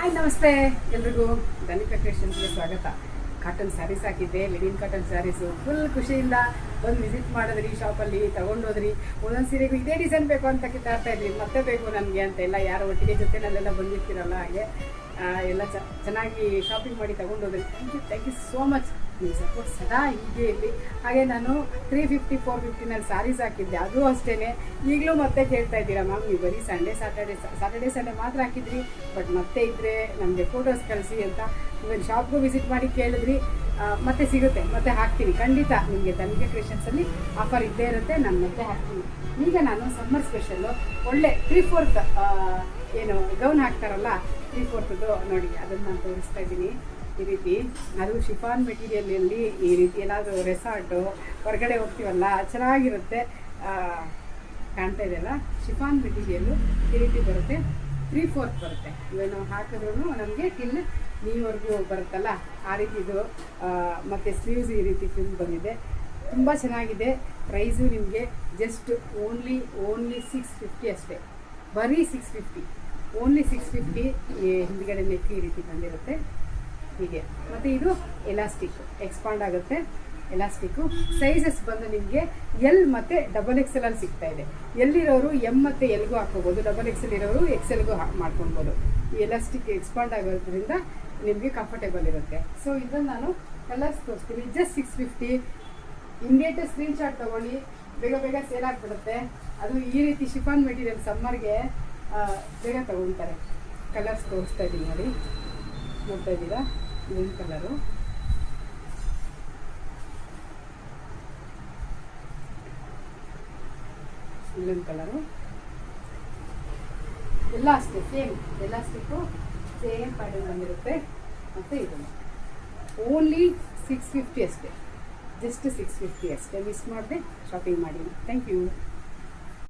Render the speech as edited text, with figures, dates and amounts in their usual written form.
Hi ನಮಸ್ತೆ ಎಲ್ರಿಗೂ ಧನಿಕಾ ಕ್ರಿಯೇಷನ್ಸ್ಗೆ ಸ್ವಾಗತ. ಕಾಟನ್ ಸ್ಯಾರೀಸ್ ಹಾಕಿದ್ದೆ, ಲಿನಿನ್ ಕಾಟನ್ ಸ್ಯಾರೀಸು. ಫುಲ್ ಖುಷಿಯಿಂದ ಬಂದು ವಿಸಿಟ್ ಮಾಡಿದ್ರಿ, ಶಾಪಲ್ಲಿ ತೊಗೊಂಡೋದ್ರಿ. ಒಂದೊಂದು ಸೀರೆಗೂ ಇದೇ ಡಿಸೈನ್ ಬೇಕು ಅಂತ ಕಿತ್ತಾಡ್ತಾ ಇದ್ರಿ, ಮತ್ತೆ ಬೇಕು ನನಗೆ ಅಂತ. ಎಲ್ಲ ಯಾರು ಒಟ್ಟಿಗೆ ಜೊತೆನಲ್ಲೆಲ್ಲ ಬಂದಿರ್ತೀರಲ್ಲ, ಹಾಗೆ ಎಲ್ಲ ಚೆನ್ನಾಗಿ ಶಾಪಿಂಗ್ ಮಾಡಿ ತೊಗೊಂಡೋದ್ರಿ. Thank you so much. ನೀವು ಸಪೋರ್ಟ್ ಸದಾ ಹೀಗೆ ಇರಲಿ. ಹಾಗೆ ನಾನು 350 450ನಲ್ಲಿ ಸ್ಯಾರೀಸ್ ಹಾಕಿದ್ದೆ, ಅದು ಅಷ್ಟೇ. ಈಗಲೂ ಮತ್ತೆ ಕೇಳ್ತಾ ಇದ್ದೀರಾ ಮ್ಯಾಮ್, ನೀವು ಬರೀ ಸ್ಯಾಟರ್ಡೇ ಸಂಡೇ ಮಾತ್ರ ಹಾಕಿದ್ರಿ, ಬಟ್ ಮತ್ತೆ ಇದ್ದರೆ ನಮಗೆ ಫೋಟೋಸ್ ಕಳಿಸಿ ಅಂತ. ಇವನ್ ಶಾಪ್ಗೂ ವಿಸಿಟ್ ಮಾಡಿ ಕೇಳಿದ್ರಿ. ಮತ್ತೆ ಸಿಗುತ್ತೆ, ಮತ್ತೆ ಹಾಕ್ತೀನಿ ಖಂಡಿತ. ನಿಮಗೆ ಧನಿಕಾ ಕ್ರಿಯೇಷನ್ಸಲ್ಲಿ ಆಫರ್ ಇದ್ದೇ ಇರುತ್ತೆ, ನಾನು ಮತ್ತೆ ಹಾಕ್ತೀನಿ. ಈಗ ನಾನು ಸಮ್ಮರ್ ಸ್ಪೆಷಲ್ಲು ಒಳ್ಳೆ 3/4 ಏನು ಗೌನ್ ಹಾಕ್ತಾರಲ್ಲ, 3/4 ನೋಡಿ, ಅದನ್ನು ನಾನು ತೋರಿಸ್ತಾ ಇದ್ದೀನಿ. ಈ ರೀತಿ ಅದು ಶಿಫಾನ್ ಮೆಟೀರಿಯಲಲ್ಲಿ ಈ ರೀತಿ ಏನಾದರೂ ರೆಸಾರ್ಟು ಹೊರಗಡೆ ಹೋಗ್ತೀವಲ್ಲ, ಚೆನ್ನಾಗಿರುತ್ತೆ. ಕಾಣ್ತಾ ಇದೆಯಲ್ಲ, ಶಿಫಾನ್ ಮೆಟೀರಿಯಲ್ಲು ಈ ರೀತಿ ಬರುತ್ತೆ. 3/4 ಬರುತ್ತೆ. ಇವೇನು ಹಾಕಿದ್ರೂ ನಮಗೆ ಟಿಲ್ ನೀವರೆಗೂ ಬರುತ್ತಲ್ಲ, ಆ ರೀತಿದು. ಮತ್ತು ಸ್ಲೀವ್ಸ್ ಈ ರೀತಿ ಫಿಲ್ ಬಂದಿದೆ, ತುಂಬ ಚೆನ್ನಾಗಿದೆ. ಪ್ರೈಸು ನಿಮಗೆ ಜಸ್ಟ್ ಓನ್ಲಿ 650 ಅಷ್ಟೇ, ಬರೀ 650, ಓನ್ಲಿ 650. ಹಿಂದ್ಗಡೆ ನೆಕ್ ಈ ರೀತಿ ಬಂದಿರುತ್ತೆ ಹೀಗೆ. ಮತ್ತು ಇದು ಎಲಾಸ್ಟಿಕ್ ಎಕ್ಸ್ಪಾಂಡ್ ಆಗುತ್ತೆ. ಎಲಾಸ್ಟಿಕ್ಕು ಸೈಜಸ್ ಬಂದು ನಿಮಗೆ ಎಲ್ ಮತ್ತು XXL ಅಲ್ಲಿ ಸಿಗ್ತಾ ಇದೆ. ಎಲ್ಲಿರೋರು ಎಮ್ ಮತ್ತು ಎಲ್ಗೂ ಹಾಕ್ಕೋಬೋದು, XXL ಇರೋರು XLಗೂ ಮಾಡ್ಕೊಳ್ಬೋದು. ಈ ಎಲಾಸ್ಟಿಕ್ ಎಕ್ಸ್ಪಾಂಡ್ ಆಗೋದ್ರಿಂದ ನಿಮಗೆ ಕಂಫರ್ಟೇಬಲ್ ಇರುತ್ತೆ. ಸೊ ಇದನ್ನು ನಾನು ಕಲರ್ಸ್ ತೋರಿಸ್ತೀನಿ. ಜಸ್ಟ್ 650. ಇಮ್ಮಿಡಿಯೇಟ್ ಸ್ಕ್ರೀನ್ಶಾಟ್ ತೊಗೊಳ್ಳಿ, ಬೇಗ ಬೇಗ ಸೇಲ್ ಆಗಿಬಿಡುತ್ತೆ. ಅದು ಈ ರೀತಿ ಶಿಫಾನ್ ಮೆಟೀರಿಯಲ್ ಸಮ್ಮರ್ಗೆ ಬೇಗ ತೊಗೊಳ್ತಾರೆ. ಕಲರ್ಸ್ ತೋರಿಸ್ತಾ ಇದ್ದೀನಿ ನೋಡಿ, ನೋಡ್ತಾ ಇದ್ದೀರಾ? ಗ್ರೀನ್ ಕಲರು, ಗ್ರೀನ್ ಕಲರು ಎಲ್ಲ ಅಷ್ಟೇ ಸೇಮ್. ಎಲಾಸ್ಟಿಕ್ಕು ಸೇಮ್ ಪ್ಯಾಟರ್ನ್ ಬಂದಿರುತ್ತೆ. ಮತ್ತು ಇದು ಓನ್ಲಿ 650 ಅಷ್ಟೇ, ಜಸ್ಟ್ 650 ಅಷ್ಟೇ. ಮಿಸ್ ಮಾಡದೆ ಶಾಪಿಂಗ್ ಮಾಡಿ. Thank you.